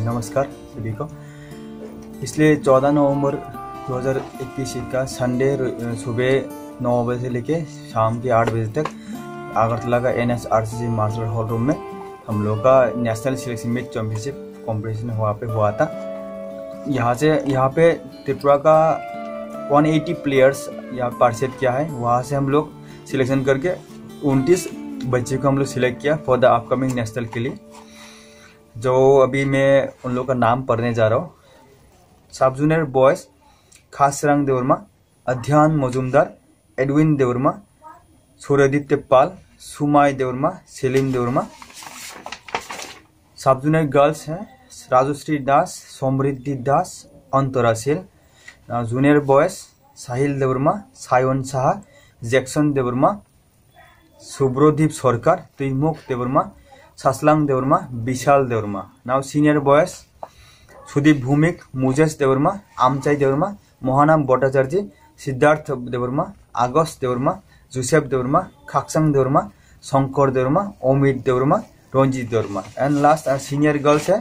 नमस्कार सभी को। पिछले 14 नवंबर 2021 का संडे सुबह 9 बजे से लेके शाम के 8 बजे तक आगरतला का NSRCC मार्शल हॉल रूम में हम लोग का national selection meet championship competition हुआ था। यहाँ पे त्रिपुरा का 180 प्लेयर्स यहाँ पार्टिसिपेट किया है। वहाँ से हम लोग सिलेक्शन करके 29 बच्चे को हम लोग सिलेक्ट किया फॉर द अपकमिंग नेशनल के लिए। जो अभी मैं उन लोगों का नाम पढ़ने जा रहा हूँ। Sub junior boys Khasrang Debbarma, Adhyan Majumdar, Edwin Debbarma, Suryaditya Pal, Sumai Debbarma, Selim Debbarma. Sub junior girls हैं Rajashree Das, Samriddhi Das, Antara Sel. Junior boys Sahil Debbarma, Sayan Saha, Jackson Debbarma, Subradip Sarkar, Trimukh Debbarma, Saslang Debbarma, Vishal Debbarma. Now senior boys Sudip Bhowmik, Mujesh Debbarma, Amchai Debbarma, Mohanam Bhattacharya, Siddharth Debbarma, August Debbarma, Joseph Debbarma, Khaksang Debbarma, Shankar Debbarma, Amit Debbarma, Ranjit Debbarma. And last senior girls है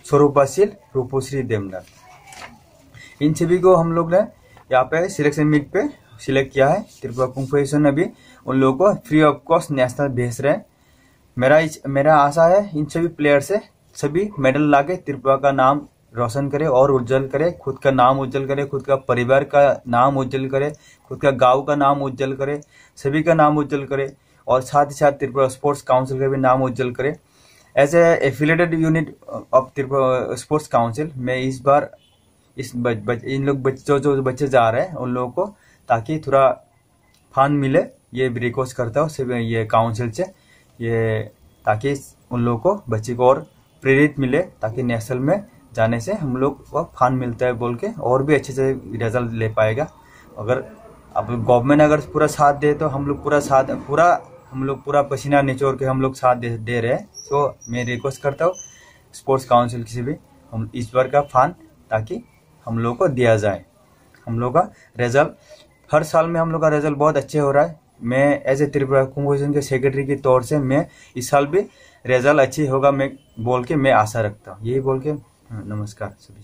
स्वरूपा शील, रूपश्री देवनाथ। इन सभी को हम लोग ने यहाँ पे सिलेक्शन मीट पे सिलेक्ट किया है। त्रिपुरा कुंग फू एसोसिएशन अभी उन लोगों को फ्री ऑफ कॉस्ट नेशनल भेज रहे हैं। मेरा आशा है इन सभी प्लेयर से सभी मेडल लाके त्रिपुरा का नाम रोशन करे और उज्जवल करे, खुद का नाम उज्जवल करे, खुद का परिवार का नाम उज्जवल करे, खुद का गांव का नाम उज्जवल करे, सभी का नाम उज्जवल करे और साथ ही साथ त्रिपुरा स्पोर्ट्स काउंसिल का भी नाम उज्जवल करे। As a affiliated unit of Tripura sports council मैं इस बार इन लोग जो बच्चे जा रहे हैं उन लोगों को ताकि थोड़ा फंड मिले ये रिक्वेस्ट करता हूँ सिर्फ ये काउंसिल से, ये ताकि उन लोगों को बच्चे को और प्रेरित मिले ताकि नेशनल में जाने से हम लोग को फंड मिलता है बोल के और भी अच्छे से रिजल्ट ले पाएगा। अगर अब गवर्नमेंट अगर पूरा साथ दे तो हम लोग पूरा पसीना निचोड़ के हम लोग साथ दे रहे हैं। तो मैं रिक्वेस्ट करता हूँ स्पोर्ट्स काउंसिल से भी हम इस बार का फंड ताकि हम लोग को दिया जाए। हम लोग का रिजल्ट हर साल में हम लोग का रिजल्ट बहुत अच्छे हो रहा है। मैं एज ए त्रिपुरा कुंग फू एसोसिएशन के सेक्रेटरी के तौर से मैं इस साल भी रिजल्ट अच्छी होगा मैं बोल के मैं आशा रखता हूँ। यही बोल के नमस्कार सभी।